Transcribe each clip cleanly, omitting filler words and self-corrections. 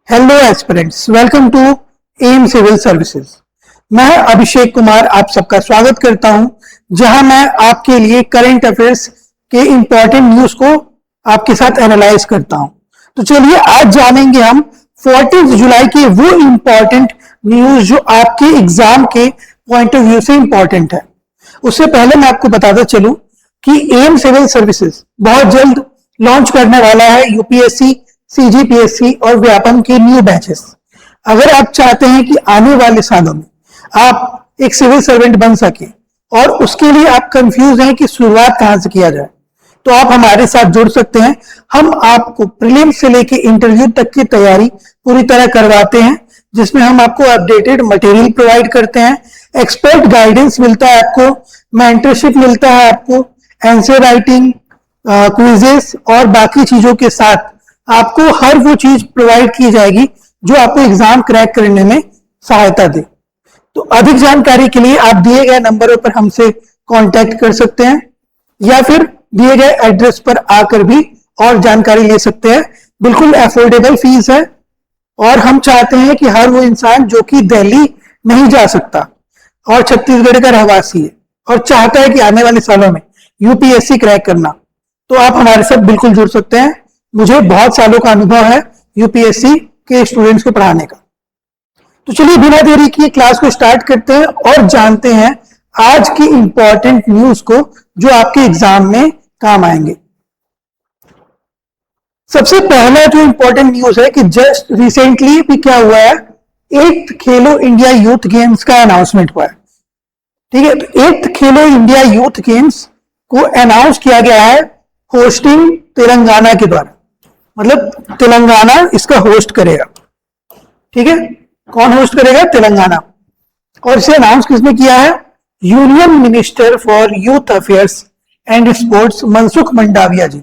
Hello aspirants, welcome to M civil services. मैं अभिषेक कुमार आप सबका स्वागत करता हूं, जहां मैं आपके लिए करंट अफेयर्स के इंपॉर्टेंट न्यूज को आपके साथ एनालाइज करता हूं। तो चलिए आज जानेंगे हम 14 जुलाई के वो इंपॉर्टेंट न्यूज जो आपके एग्जाम के पॉइंट ऑफ व्यू से इंपॉर्टेंट है। उससे पहले मैं आपको बताता चलूं कि एम सिविल सर्विसेज बहुत जल्द लॉन्च करने वाला है यूपीएससी, सीजीपीएससी और व्यापम के न्यू बैचेस। अगर आप चाहते हैं कि आने वाले सालों में आप एक सिविल सर्वेंट बन सके और उसके लिए आप कंफ्यूज हैं कि शुरुआत कहां से किया जाए, तो आप हमारे साथ जुड़ सकते हैं। हम आपको प्रीलिम्स से लेके इंटरव्यू तक की तैयारी पूरी तरह करवाते हैं, जिसमें हम आपको अपडेटेड मटेरियल प्रोवाइड करते हैं, एक्सपर्ट गाइडेंस मिलता है आपको, मेंटरशिप मिलता है आपको, आंसर राइटिंग, क्विजेस और बाकी चीजों के साथ आपको हर वो चीज प्रोवाइड की जाएगी जो आपको एग्जाम क्रैक करने में सहायता दे। तो अधिक जानकारी के लिए आप दिए गए नंबरों पर हमसे कांटेक्ट कर सकते हैं या फिर दिए गए एड्रेस पर आकर भी और जानकारी ले सकते हैं। बिल्कुल अफोर्डेबल फीस है और हम चाहते हैं कि हर वो इंसान जो कि दिल्ली नहीं जा सकता और छत्तीसगढ़ का रहवासी है और चाहता है कि आने वाले सालों में यूपीएससी क्रैक करना, तो आप हमारे साथ बिल्कुल जुड़ सकते हैं। मुझे बहुत सालों का अनुभव है यूपीएससी के स्टूडेंट्स को पढ़ाने का। तो चलिए बिना देरी किए क्लास को स्टार्ट करते हैं और जानते हैं आज की इंपॉर्टेंट न्यूज को जो आपके एग्जाम में काम आएंगे। सबसे पहला जो इंपॉर्टेंट न्यूज है कि जस्ट रिसेंटली भी क्या हुआ है, 8th खेलो इंडिया यूथ गेम्स का अनाउंसमेंट हुआ है। ठीक है, तो 8th खेलो इंडिया यूथ गेम्स को अनाउंस किया गया है होस्टिंग तेलंगाना के द्वारा, मतलब तेलंगाना इसका होस्ट करेगा। ठीक है, कौन होस्ट करेगा? तेलंगाना। और इसे अनाउंस किसने किया है? Union minister for youth affairs and sports Mansukh Mandaviya ji.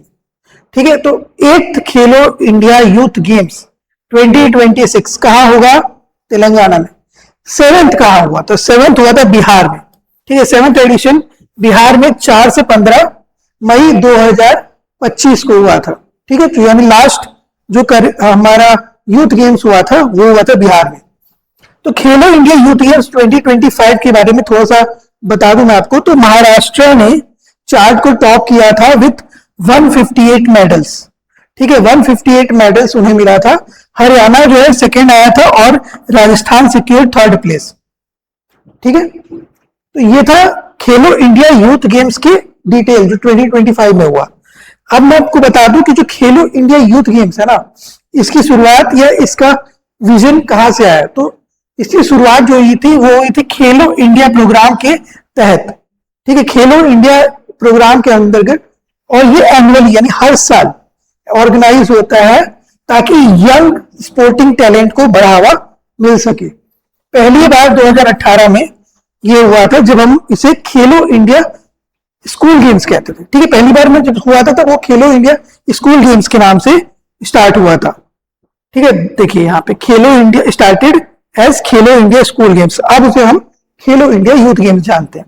ठीक है, तो 8th खेलो इंडिया यूथ गेम्स 2026 कहां होगा? तेलंगाना में। 7th कहां हुआ? तो 7th हुआ था बिहार में। ठीक है, 7th एडिशन बिहार में 4 से 15 मई 2025 को हुआ था। ठीक है, तो यानी लास्ट जो हमारा यूथ गेम्स हुआ था वो हुआ था बिहार में। तो खेलो इंडिया यूथ गेम्स 2025 के बारे में थोड़ा सा बता दूं मैं आपको। तो महाराष्ट्र ने चार्ट को टॉप किया था विथ 158 मेडल्स। ठीक है, 158 मेडल्स उन्हें मिला था। हरियाणा जो है सेकेंड आया था और राजस्थान सिक्योर 3rd प्लेस। ठीक है, तो ये था खेलो इंडिया यूथ गेम्स के डिटेल जो 2025 में हुआ। अब मैं आपको बता दूं कि जो खेलो इंडिया यूथ गेम्स है ना, इसकी शुरुआत या इसका विजन कहां से आया, तो इसकी शुरुआत जो हुई थी वो हुई थी खेलो इंडिया प्रोग्राम के तहत। ठीक है, खेलो इंडिया प्रोग्राम के अंतर्गत, और ये एनुअली यानी हर साल ऑर्गेनाइज होता है ताकि यंग स्पोर्टिंग टैलेंट को बढ़ावा मिल सके। पहली बार 2018 में ये हुआ था जब हम इसे खेलो इंडिया स्कूल गेम्स कहते थे। ठीक है, पहली बार में जब हुआ था तो वो खेलो इंडिया स्कूल गेम्स के नाम से स्टार्ट हुआ था। ठीक है, देखिए यहाँ पे खेलो इंडिया स्टार्टेड एज खेलो इंडिया स्कूल गेम्स, अब उसे हम खेलो इंडिया यूथ गेम्स जानते हैं।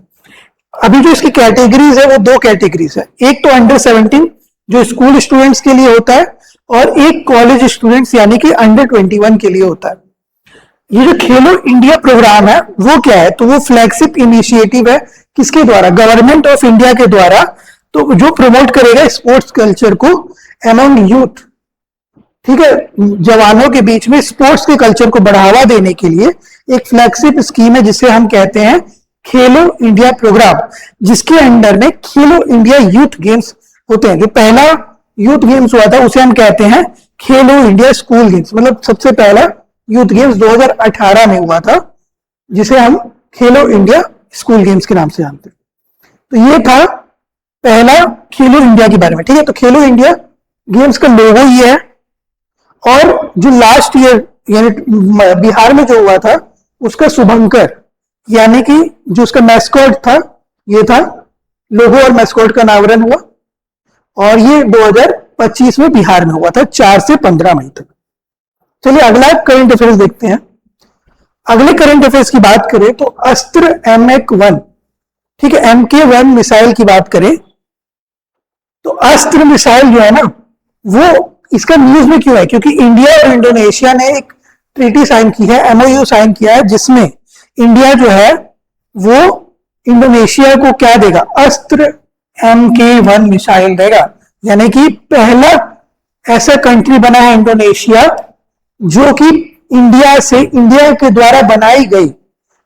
अभी जो इसकी कैटेगरीज है वो 2 कैटेगरीज है, एक तो अंडर 17 जो स्कूल स्टूडेंट्स के लिए होता है और एक कॉलेज स्टूडेंट्स यानी कि अंडर 21 के लिए होता है। ये जो खेलो इंडिया प्रोग्राम है वो क्या है, तो वो फ्लैगशिप इनिशिएटिव है किसके द्वारा? गवर्नमेंट ऑफ इंडिया के द्वारा। तो जो प्रमोट करेगा स्पोर्ट्स कल्चर को एमंग यूथ। ठीक है, जवानों के बीच में स्पोर्ट्स के कल्चर को बढ़ावा देने के लिए एक फ्लैगशिप स्कीम है जिसे हम कहते हैं खेलो इंडिया प्रोग्राम, जिसके अंडर में खेलो इंडिया यूथ गेम्स होते हैं। जो पहला यूथ गेम्स हुआ था उसे हम कहते हैं खेलो इंडिया स्कूल गेम्स, मतलब सबसे पहला यूथ गेम्स 2018 में हुआ था जिसे हम खेलो इंडिया स्कूल गेम्स के नाम से जानते हैं। तो ये था पहला खेलो इंडिया के बारे में। ठीक है, तो खेलो इंडिया गेम्स का लोगो ये है, और जो लास्ट ईयर यानी बिहार में जो हुआ था उसका शुभंकर यानी कि जो उसका मैस्कॉट था ये था। लोगो और मैस्कॉट का अनावरण हुआ और ये 2025 में बिहार में हुआ था 4 से 15 मई तक। चलिए अगला करंट अफेयर्स देखते हैं। अगले करंट अफेयर्स की बात करें तो अस्त्र MK1, ठीक है, MK1 मिसाइल की बात करें तो अस्त्र मिसाइल जो है ना वो इसका न्यूज में क्यों है, क्योंकि इंडिया और इंडोनेशिया ने एक ट्रीटी साइन की है, एमओयू साइन किया है, जिसमें इंडिया जो है वो इंडोनेशिया को क्या देगा, अस्त्र MK1 मिसाइल देगा। यानी कि पहला ऐसा कंट्री बना है इंडोनेशिया जो कि इंडिया के द्वारा बनाई गई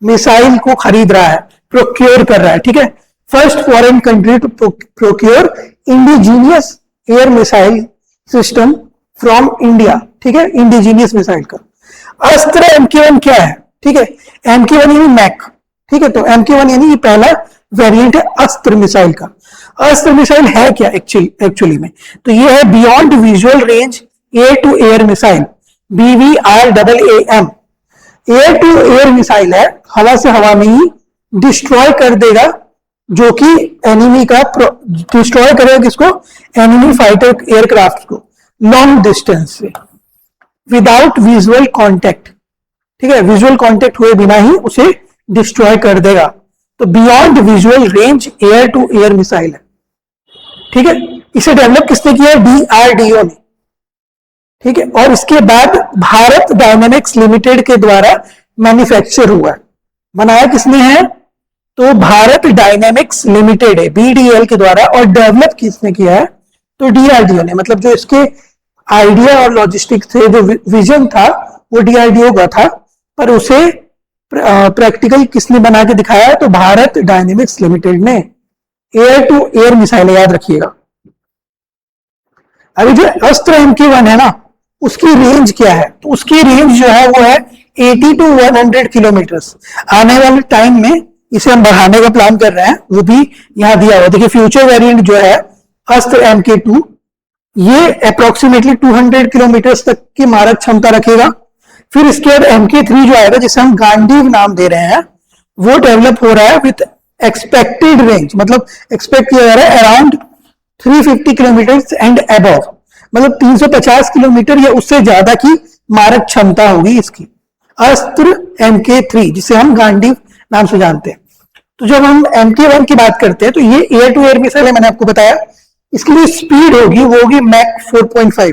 मिसाइल को खरीद रहा है, प्रोक्योर कर रहा है। ठीक है, first foreign country to procure indigenous air missile system from India. ठीक है, इंडिजीनियस मिसाइल का अस्त्र MK1 क्या है? ठीक है, MK1 यानी मैक। ठीक है, तो MK1 यानी पहला वेरिएंट है अस्त्र मिसाइल का। अस्त्र मिसाइल है क्या एक्चुअली में? तो ये है beyond visual range air to air missile, BVRAAM। Air to air missile है, हवा से हवा में ही डिस्ट्रॉय कर देगा, जो कि एनिमी का डिस्ट्रॉय करेगा किसको? एनिमी फाइटर एयरक्राफ्ट को लॉन्ग डिस्टेंस से, विदाउट विजुअल कांटेक्ट। ठीक है, विजुअल कांटेक्ट हुए बिना ही उसे डिस्ट्रॉय कर देगा। तो beyond visual range air to air missile है। ठीक है, इसे डेवलप किसने किया? DRDO ने। ठीक है, और इसके बाद भारत डायनेमिक्स लिमिटेड के द्वारा मैन्युफैक्चर हुआ है। बनाया किसने है? तो भारत डायनेमिक्स लिमिटेड है, BDL के द्वारा। और डेवलप किसने किया है? तो DRDO ने। मतलब जो इसके आइडिया और लॉजिस्टिक थे, जो विजन था, वो DRDO का था, पर उसे प्रैक्टिकल किसने बना के दिखाया है? तो भारत डायनेमिक्स लिमिटेड ने। एयर टू एयर मिसाइल याद रखिएगा। अभी जो अस्त्र MK1 है ना, उसकी रेंज क्या है? तो उसकी रेंज जो है वो है 80 to 100 किलोमीटर। आने वाले टाइम में इसे हम बढ़ाने का प्लान कर रहे हैं, वो भी यहां दिया हुआ। देखिए, फ्यूचर वेरिएंट जो है अस्त्र MK2, ये अप्रोक्सीमेटली 200 किलोमीटर तक की मारक क्षमता रखेगा। फिर इसके बाद MK3 जो आएगा, जिसे हम गांडीव नाम दे रहे हैं, वो डेवलप हो रहा है विथ एक्सपेक्टेड रेंज। मतलब एक्सपेक्ट किया जा रहा है अराउंड 350 किलोमीटर एंड अबव, मतलब 350 किलोमीटर या उससे ज्यादा की मारक क्षमता होगी इसकी, अस्त्र MK3, जिसे हम गांडीव नाम से जानते हैं। तो जब हम MK1 की बात करते हैं, तो ये एयर टू एयर मिसाइल है, मैंने आपको बताया। इसकी जो स्पीड होगी वो होगी मैक 4.5।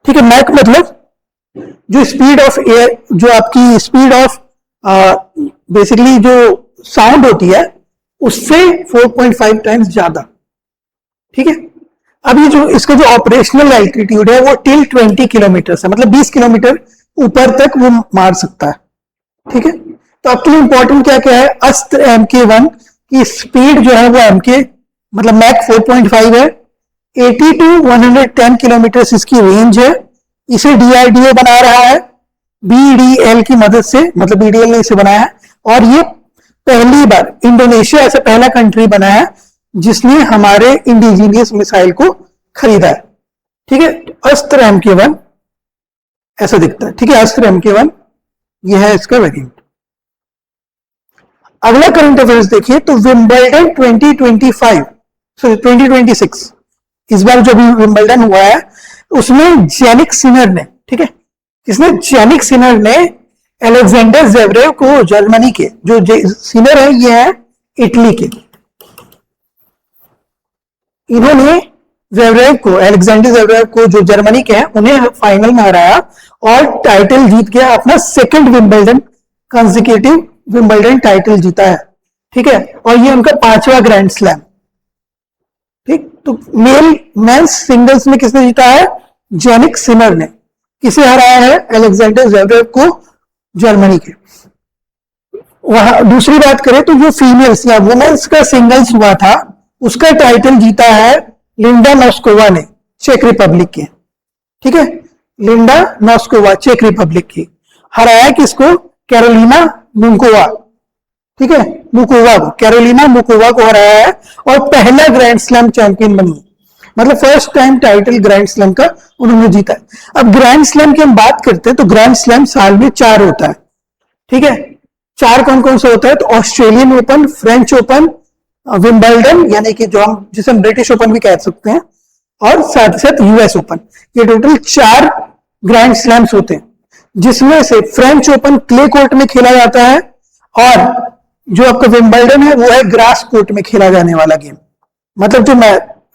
ठीक है, मैक मतलब जो स्पीड ऑफ एयर, जो आपकी स्पीड ऑफ बेसिकली जो साउंड होती है, उससे 4.5 टाइम्स ज्यादा। ठीक है, अब ये जो इसका जो ऑपरेशनल एल्टीट्यूड है वो टिल 20 किलोमीटर है, मतलब 20 किलोमीटर ऊपर तक वो मार सकता है। ठीक है, तो आपके लिए इंपॉर्टेंट क्या क्या है? अस्त्र MK1 की स्पीड जो है वो मतलब मैक 4.5 है। 80 to 110 किलोमीटर इसकी रेंज है। इसे DRDO बना रहा है BDL की मदद से, मतलब BDL ने इसे बनाया है। और ये पहली बार इंडोनेशिया ऐसा पहला कंट्री बना है जिसने हमारे इंडिजीनियस मिसाइल को खरीदा है। ठीक है, अस्त्र MK1 ऐसा दिखता है। ठीक है, अस्त्र MK1 यह है इसका वेरिएंट। अगला करंट अफेयर्स देखिए, तो विंबलडन 2026, इस बार जो भी विंबलडन हुआ है उसमें जेनिक सिनर ने, ठीक है, किसने? जेनिक सिनर ने अलेक्जेंडर ज़ेवरेव को, जर्मनी के जो सिनर है, ये है इटली के, इन्होंने अलेक्जेंडर ज़ेवरेव को, जो जर्मनी के हैं, उन्हें फाइनल में हराया और टाइटल जीत गया, अपना second Wimbledon consecutive Wimbledon title जीता है। ठीक है, और ये उनका 5वां ग्रैंड स्लैम। ठीक, तो मेंस सिंगल्स में किसने जीता है? जेनिक सिनर ने। किसे हराया है? अलेक्जेंडर ज़ेवरेव को, जर्मनी के। वहां दूसरी बात करें तो जो फीमेल्स या वुमेन्स का सिंगल्स हुआ था, उसका टाइटल जीता है लिंडा नोस्कोवा ने, चेक रिपब्लिक के। ठीक है, लिंडा नोस्कोवा, चेक रिपब्लिक की। हराया किसको? कैरोलिना मुकोवा। ठीक है, मुकोवा को, कैरोलिना मुकोवा को हराया है और पहला ग्रैंड स्लैम चैंपियन बनी, मतलब first time title grand slam का उन्होंने जीता है। अब ग्रैंड स्लैम की हम बात करते हैं तो ग्रैंड स्लैम साल में 4 होता है। ठीक है, 4 कौन कौन सा होता है? तो Australian open, French open, Wimbledon, यानी कि जो हम जिसे हम ब्रिटिश ओपन भी कह सकते हैं, और साथ साथ US ओपन। ये टोटल 4 ग्रैंड स्लैम्स होते हैं, जिसमें से फ्रेंच ओपन क्ले कोर्ट में खेला जाता है और जो आपका विंबलडन है वो है ग्रास कोर्ट में खेला जाने वाला गेम। मतलब जो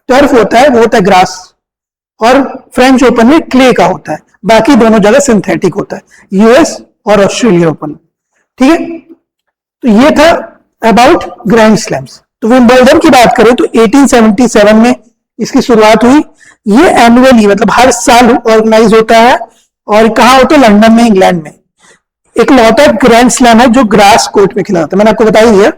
टर्फ होता है वो होता है ग्रास, और फ्रेंच ओपन में क्ले का होता है, बाकी दोनों जगह सिंथेटिक होता है, यूएस और ऑस्ट्रेलिया ओपन। ठीक है, तो ये था अबाउट ग्रैंड स्लैम्स। तो विंबलडन की बात करें तो 1877 में इसकी शुरुआत हुई। ये एनुअली मतलब हर साल ऑर्गेनाइज होता है, और कहाँ होता है? लंदन में, इंग्लैंड में। एक लौता ग्रैंड स्लैम है जो ग्रास कोर्ट में खेला जाता है। मैंने आपको बता ही दिया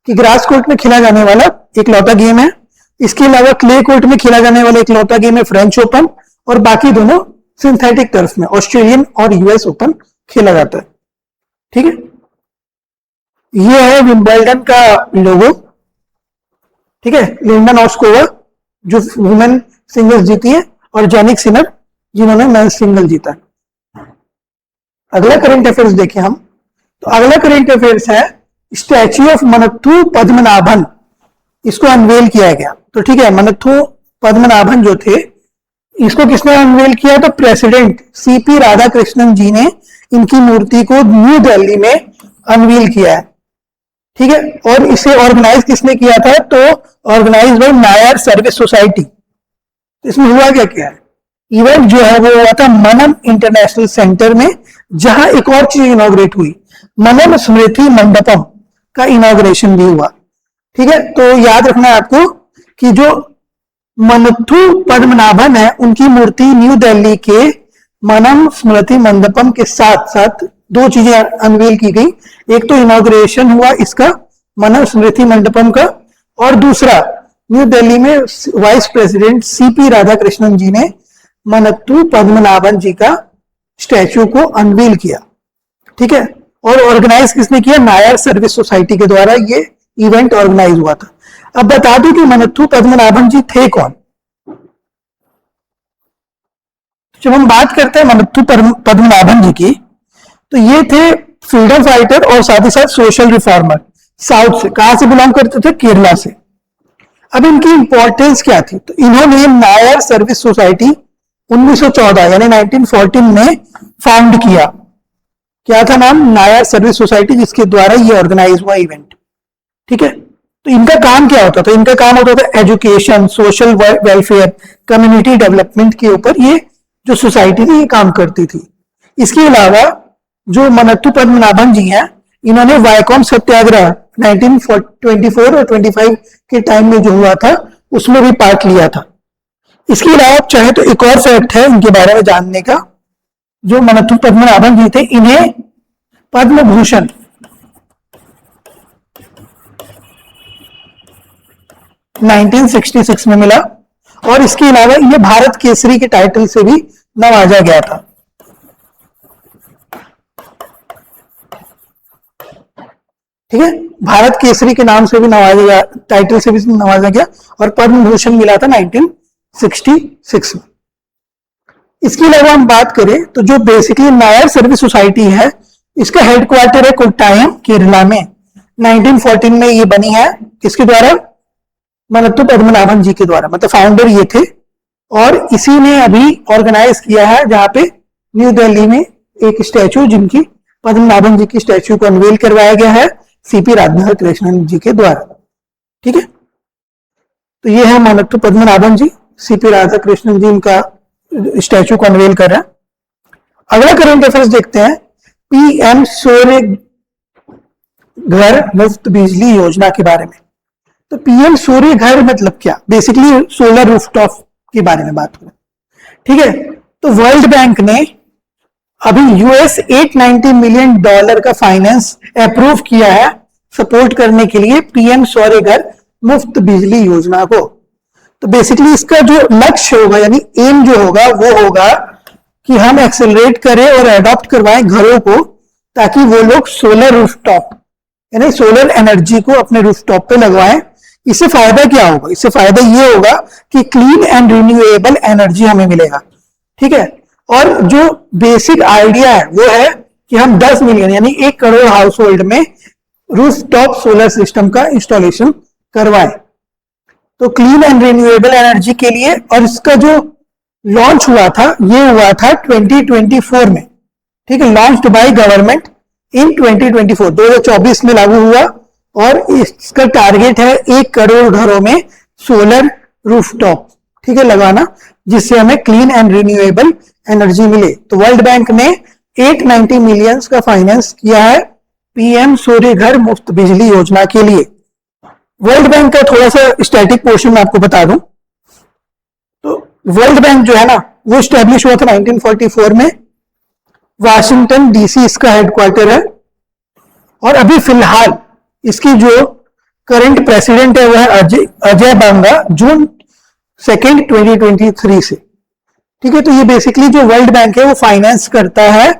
कि ग्रास कोर्ट में खेला जाने वाला एक लौता गेम है। इसके अलावा क्ले कोर्ट में खेला जाने वाला एक लौता गेम है फ्रेंच ओपन, और बाकी दोनों सिंथेटिक टर्फ में ऑस्ट्रेलियन और यूएस ओपन खेला जाता है। ठीक है, ये है विंबलडन का लोगो। ठीक है, लिंडा नोस्कोवा जो वुमेन सिंगल्स जीती है, और जैनिक सिनर जिन्होंने मेंस सिंगल जीता। अगला करंट अफेयर्स देखें हम, तो अगला करंट अफेयर्स है स्टैच्यू ऑफ मनत्थु पद्मनाभन, इसको अनवेल किया गया। तो ठीक है, मनत्थु पद्मनाभन जो थे, इसको किसने अनवेल किया? तो प्रेसिडेंट सीपी राधाकृष्णन जी ने इनकी मूर्ति को न्यू दिल्ली में अनवील किया है। ठीक है, और इसे ऑर्गेनाइज किसने किया था? तो organise by Nair Service Society. तो इसमें हुआ क्या क्या है? इवेंट जो है वो हुआ था मनम इंटरनेशनल सेंटर में, जहां एक और चीज इनॉग्रेट हुई, मनम स्मृति मंडपम का इनॉग्रेशन भी हुआ। ठीक है, तो याद रखना है आपको कि जो मनत्थु पद्मनाभन है, उनकी मूर्ति न्यू दिल्ली के मनम स्मृति मंडपम के साथ साथ दो चीजें अनवील की गई। एक तो इनॉग्रेशन हुआ इसका मनम स्मृति मंडपम का, और दूसरा न्यू दिल्ली में वाइस प्रेसिडेंट सीपी राधाकृष्णन जी ने मनत्थु पद्मनाभन जी का स्टैच्यू को अनवील किया। ठीक है, और ऑर्गेनाइज किसने किया? नायर सर्विस सोसाइटी के द्वारा ये इवेंट ऑर्गेनाइज हुआ था। अब बता दूं कि मनत्थु पद्मनाभन जी थे कौन। जब हम बात करते हैं मनत्थु पद्मनाभन जी की, तो ये थे फ्रीडम फाइटर और साथ ही साथ सोशल रिफॉर्मर। साउथ से, कहां से बिलोंग करते थे? केरला से। अब इनकी इंपॉर्टेंस क्या थी? तो इन्होंने नायर सर्विस सोसाइटी 1914 यानी 1914 में फाउंड किया। क्या था नाम? नायर सर्विस सोसाइटी, जिसके द्वारा ये ऑर्गेनाइज हुआ इवेंट। ठीक है, तो इनका काम क्या होता था? इनका काम होता था education, social welfare, community development के ऊपर ये जो सोसाइटी थी ये काम करती थी। इसके अलावा जो मनत्थु पद्मनाभन जी हैं, इन्होंने वायकॉम सत्याग्रह 1924 और 25 के टाइम में जो हुआ था उसमें भी पार्ट लिया था। इसके अलावा आप चाहे तो एक और फैक्ट है इनके बारे में जानने का, जो मनत्थु पद्मनाभन जी थे, इन्हें पद्म भूषण 1966 में मिला, और इसके अलावा इन्हें भारत केसरी के टाइटल से भी नवाजा गया था। ठीक है, भारत केसरी के नाम से भी नवाजा गया, टाइटल से भी नवाजा गया, और पद्म भूषण मिला था 1966 में। इसके अलावा हम बात करें तो जो बेसिकली नायर सर्विस सोसाइटी है, इसका हेडक्वार्टर है कोट्टायम, केरला में। 1914 में ये बनी है, किसके द्वारा? मनत्थु पद्मनाभन जी के द्वारा, मतलब फाउंडर ये थे। और इसी ने अभी ऑर्गेनाइज किया है जहां पे न्यू दिल्ली में एक स्टैचू, जिनकी पद्मनाभन जी की स्टैचू को अनवेल करवाया गया है सीपी राधाकृष्णन जी के द्वारा। ठीक है, तो ये है मनत्थु पद्मनाभन जी, सीपी राधाकृष्णन जी इनका स्टैचू को अनवेल कर रहे हैं। अगला करंट अफेयर्स देखते हैं, पीएम सूर्य घर मुफ्त बिजली योजना के बारे में। तो पीएम सूर्य घर मतलब क्या? बेसिकली सोलर रूफटॉप के बारे में बात करें। ठीक है, तो वर्ल्ड बैंक ने अभी यूएस $890 मिलियन का फाइनेंस अप्रूव किया है सपोर्ट करने के लिए पीएम सूर्य घर मुफ्त बिजली योजना को। तो बेसिकली इसका जो लक्ष्य होगा यानी एम जो होगा वो होगा कि हम एक्सेलरेट करें और अडॉप्ट करवाएं घरों को, ताकि वो लोग सोलर रूफटॉप यानी सोलर एनर्जी को अपने रूफटॉप पे लगवाएं। इससे फायदा क्या होगा? इससे फायदा ये होगा कि क्लीन एंड रिन्यूएबल एनर्जी हमें मिलेगा। ठीक है, और जो बेसिक आइडिया है वो है कि हम 10 मिलियन यानी 1 करोड़ हाउस होल्ड में रूफटॉप सोलर सिस्टम का इंस्टॉलेशन करवाएं। तो क्लीन एंड रिन्यूएबल एनर्जी के लिए, और इसका जो लॉन्च हुआ था ये हुआ था 2024 में। ठीक है, लॉन्च्ड बाय गवर्नमेंट इन 2024 में लागू हुआ, और इसका टारगेट है 1 करोड़ घरों में सोलर रूफटॉप, ठीक है, लगाना, जिससे हमें क्लीन एंड रिन्यूएबल एनर्जी मिले। तो वर्ल्ड बैंक ने 890 मिलियंस का फाइनेंस किया है पीएम सूर्य घर मुफ्त बिजली योजना के लिए। वर्ल्ड बैंक का थोड़ा सा स्टैटिक पोर्शन मैं आपको बता दूं तो वर्ल्ड बैंक जो है ना वो स्टैब्लिश हुआ था 1944 में, वाशिंगटन डीसी इसका हेडक्वार्टर है, और अभी फिलहाल इसकी जो करंट प्रेसिडेंट है वो है अजय बांगा, जून 2, 2023 से। ठीक है, तो ये बेसिकली जो वर्ल्ड बैंक है वो फाइनेंस करता है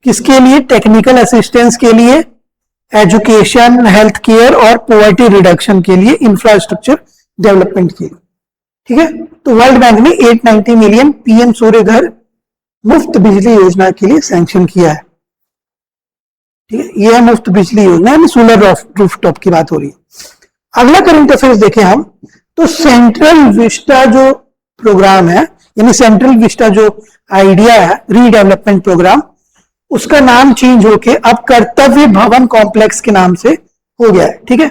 किसके लिए? टेक्निकल असिस्टेंस के लिए, एजुकेशन, हेल्थ केयर और पॉवर्टी रिडक्शन के लिए, इंफ्रास्ट्रक्चर डेवलपमेंट के लिए। ठीक है, तो वर्ल्ड बैंक ने 890 मिलियन पीएम सूर्य घर मुफ्त बिजली योजना के लिए सैंक्शन किया है। ठीक है, यह मुफ्त बिजली योजना है, सोलर रूफटॉप की बात हो रही है। अगला करंट अफेयर्स देखें हम तो सेंट्रल विस्टा जो प्रोग्राम है, यानी सेंट्रल विस्टा जो आइडिया है रीडेवलपमेंट प्रोग्राम, उसका नाम चेंज होके अब कर्तव्य भवन कॉम्प्लेक्स के नाम से हो गया है। ठीक है,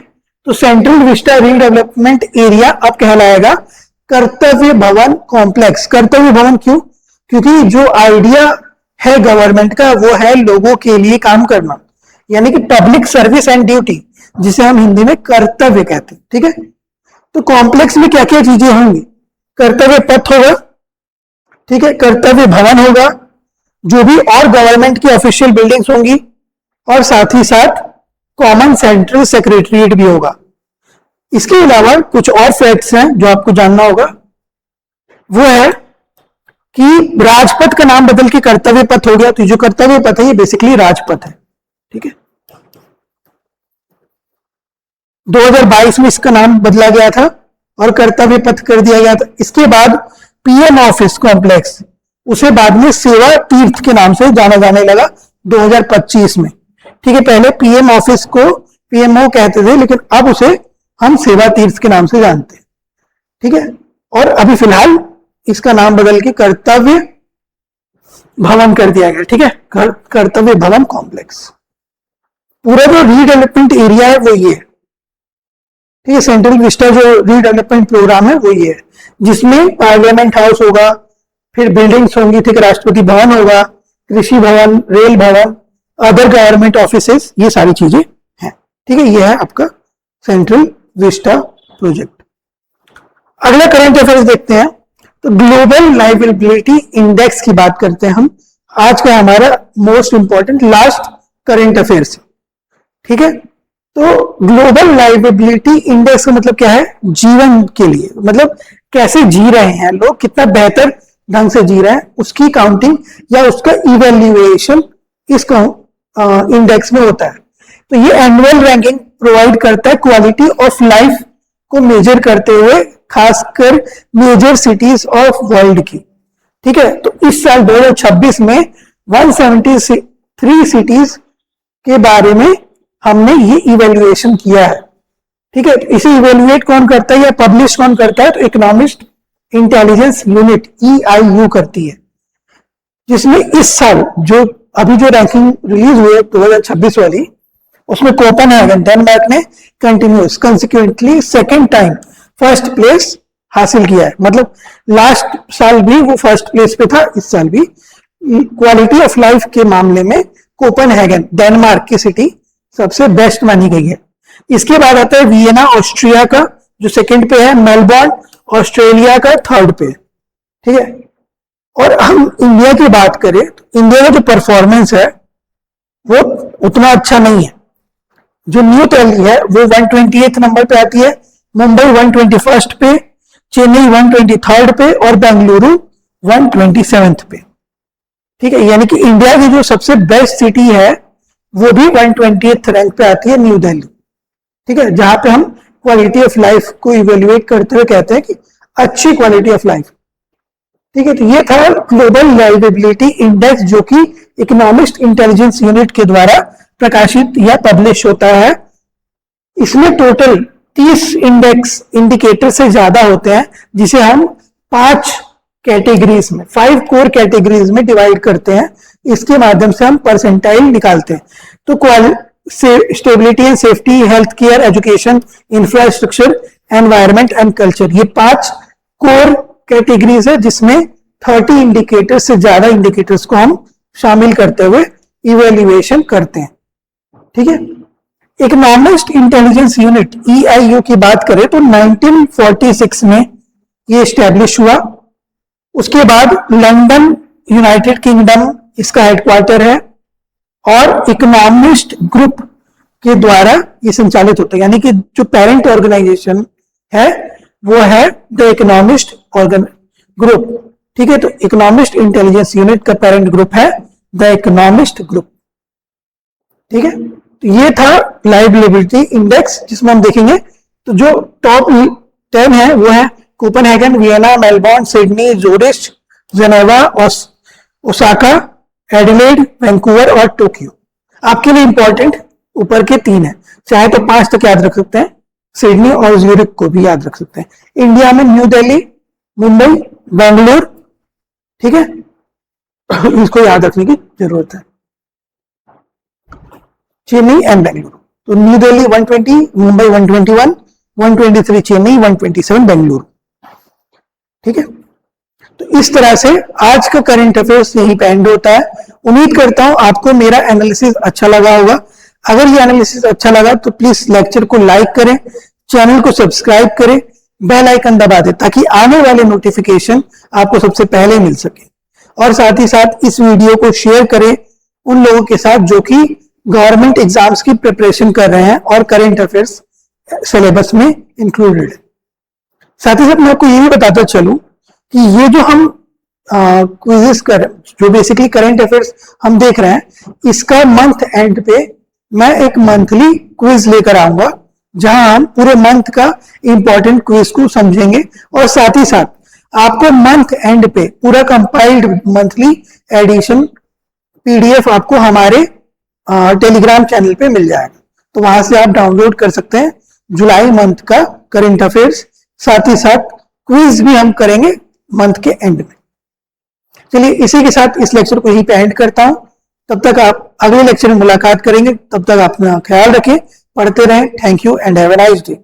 तो सेंट्रल विस्टा रीडेवलपमेंट एरिया अब कहलाएगा कर्तव्य भवन कॉम्प्लेक्स। कर्तव्य भवन क्यों? क्योंकि जो आइडिया है गवर्नमेंट का वो है लोगों के लिए काम करना, यानी कि पब्लिक सर्विस एंड ड्यूटी, जिसे हम हिंदी में कर्तव्य कहते हैं। ठीक है, तो कॉम्प्लेक्स में क्या क्या चीजें होंगी? कर्तव्य पथ होगा, ठीक है, कर्तव्य भवन होगा, जो भी और गवर्नमेंट की ऑफिशियल बिल्डिंग्स होंगी, और साथ ही साथ कॉमन सेंट्रल सेक्रेटरीट भी होगा। इसके अलावा कुछ और फैक्ट्स हैं जो आपको जानना होगा, वो है कि राजपथ का नाम बदल के कर्तव्य पथ हो गया। तो जो कर्तव्य पथ है ये बेसिकली राजपथ है। ठीक है, 2022 में इसका नाम बदला गया था और कर्तव्य पथ कर दिया गया था। इसके बाद पीएम ऑफिस कॉम्प्लेक्स, उसे बाद में सेवा तीर्थ के नाम से जाना जाने लगा 2025 में। ठीक है, पहले पीएम ऑफिस को पीएमओ कहते थे, लेकिन अब उसे हम सेवा तीर्थ के नाम से जानते हैं। ठीक है, और अभी फिलहाल इसका नाम बदल के कर्तव्य भवन कर दिया गया। ठीक है, कर्तव्य भवन कॉम्प्लेक्स। पूरा जो रीडेवलपमेंट एरिया है वो ये है। ठीक है, सेंट्रल विस्टा जो रीडेवलपमेंट प्रोग्राम है वो ये है, जिसमें पार्लियामेंट हाउस होगा, फिर बिल्डिंग्स होंगी, ठीक है, राष्ट्रपति भवन होगा, कृषि भवन, रेल भवन, अदर गवर्नमेंट ऑफिसेस, ये सारी चीजें हैं। ठीक है, ये है आपका सेंट्रल विस्टा प्रोजेक्ट। अगला करंट अफेयर्स देखते हैं तो ग्लोबल लाइवेबिलिटी इंडेक्स की बात करते हैं हम। आज का हमारा most important last current affairs. ठीक है, तो ग्लोबल लाइवेबिलिटी इंडेक्स का मतलब क्या है? जीवन के लिए, मतलब कैसे जी रहे हैं लोग, कितना बेहतर ढंग से जी रहे हैं, उसकी काउंटिंग या उसका इवेल्युएशन इस इंडेक्स में होता है। तो ये एनुअल रैंकिंग प्रोवाइड करता है क्वालिटी ऑफ लाइफ को मेजर करते हुए, खासकर मेजर सिटीज ऑफ वर्ल्ड की। ठीक है, तो इस साल 2026 में 173 सिटीज के बारे में हमने ये इवेल्युएशन किया है। ठीक है, तो इसे इवेल्युएट कौन करता है या पब्लिश कौन करता है? तो इकोनॉमिस्ट इंटेलिजेंस यूनिट EIU करती है, जिसमें इस साल जो अभी जो रैंकिंग रिलीज हुई है 2026 वाली, उसमें कोपेनहेगन डेनमार्क ने continuous consequently second time first place हासिल किया है। मतलब लास्ट साल भी वो फर्स्ट प्लेस पे था, इस साल भी क्वालिटी ऑफ लाइफ के मामले में कोपेनहेगन डेनमार्क की सिटी सबसे बेस्ट मानी गई है। इसके बाद आता है वियना ऑस्ट्रिया का जो सेकंड पे है, मेलबोर्न ऑस्ट्रेलिया का थर्ड पे। ठीक है, और हम इंडिया की बात करें तो इंडिया का जो परफॉर्मेंस है वो उतना अच्छा नहीं है। जो न्यू दिल्ली है वो 128 नंबर पे आती है, मुंबई 121 पे, चेन्नई 123 पे और बेंगलुरु 127 पे। ठीक है, यानी कि इंडिया की जो सबसे बेस्ट सिटी है वो भी 128 रैंक पे आती है, न्यू दिल्ली। ठीक है, जहां पे हम क्वालिटी ऑफ लाइफ को इवेल्युएट करते हुए कहते हैं कि अच्छी क्वालिटी ऑफ लाइफ। ठीक है, तो ये था ग्लोबल लाइवेबिलिटी इंडेक्स, जो कि इकोनॉमिस्ट इंटेलिजेंस यूनिट के द्वारा प्रकाशित या पब्लिश होता है। इसमें टोटल 30 इंडेक्स इंडिकेटर से ज्यादा होते हैं, जिसे हम 5 कैटेगरीज में, 5 कोर कैटेगरीज में डिवाइड करते हैं। इसके माध्यम से हम परसेंटाइल निकालते हैं। तो stability and safety, health care, education, infrastructure, environment and culture, ये 5 कोर कैटेगरीज है जिसमें 30 इंडिकेटर्स से ज्यादा इंडिकेटर्स को हम शामिल करते हुए इवेल्युएशन करते हैं। ठीक है, इकोनॉमिस्ट इंटेलिजेंस यूनिट EIU की बात करें तो 1946 में ये स्टैब्लिश हुआ। उसके बाद लंदन यूनाइटेड किंगडम इसका हेडक्वार्टर है और इकोनॉमिस्ट ग्रुप के द्वारा ये संचालित होता है, यानी कि जो पेरेंट ऑर्गेनाइजेशन है वो है द इकोनॉमिस्ट ग्रुप। ठीक है, तो इकोनॉमिस्ट इंटेलिजेंस यूनिट का पेरेंट ग्रुप है द इकोनॉमिस्ट ग्रुप। ठीक है, तो ये था लाइबिलिटी इंडेक्स जिसमें हम देखेंगे। तो जो टॉप 10 है वो है Copenhagen, Vienna, Melbourne, Sydney, Zurich, Geneva, Osaka, Adelaide, Vancouver और टोक्यो। आपके लिए इंपॉर्टेंट ऊपर के 3 है, चाहे तो 5 तक याद रख सकते हैं, सिडनी और ज़्यूरिख को भी याद रख सकते हैं। इंडिया में न्यू दिल्ली, मुंबई, बेंगलुरु, ठीक है, इसको याद रखने की जरूरत है, चेन्नई एंड बेंगलुरु। तो न्यू दिल्ली 120, मुंबई 121, 123 चेन्नई, 127 बेंगलुरु। ठीक है, तो इस तरह से आज का करंट अफेयर्स यहीं पे एंड होता है। उम्मीद करता हूं आपको मेरा एनालिसिस अच्छा लगा होगा। अगर ये एनालिसिस अच्छा लगा तो प्लीज लेक्चर को लाइक करें, चैनल को सब्सक्राइब करें, बेल आइकन दबा दें ताकि आने वाले नोटिफिकेशन आपको सबसे पहले मिल सके। और साथ ही साथ इस वीडियो को शेयर करें उन लोगों के साथ जो कि गवर्नमेंट एग्जाम्स की प्रिपरेशन कर रहे हैं और करंट अफेयर्स सिलेबस में इंक्लूडेड है। साथ ही साथ मैं आपको ये भी बताता चलूं कि ये जो हम क्विजेस जो बेसिकली करंट अफेयर्स हम देख रहे हैं, इसका मंथ एंड पे मैं एक मंथली क्विज लेकर आऊंगा जहां हम पूरे मंथ का इंपॉर्टेंट क्विज को समझेंगे और साथ ही साथ आपको मंथ एंड पे पूरा कंपाइल्ड मंथली एडिशन PDF आपको हमारे टेलीग्राम चैनल पे मिल जाएगा। तो वहां से आप डाउनलोड कर सकते हैं जुलाई मंथ का करंट अफेयर्स, साथ ही साथ क्विज भी हम करेंगे मंथ के एंड में। चलिए इसी के साथ इस लेक्चर को यहीं पे एंड करता हूं। तब तक आप अगले लेक्चर में मुलाकात करेंगे, तब तक अपना ख्याल रखें, पढ़ते रहें। Thank you and have a nice day.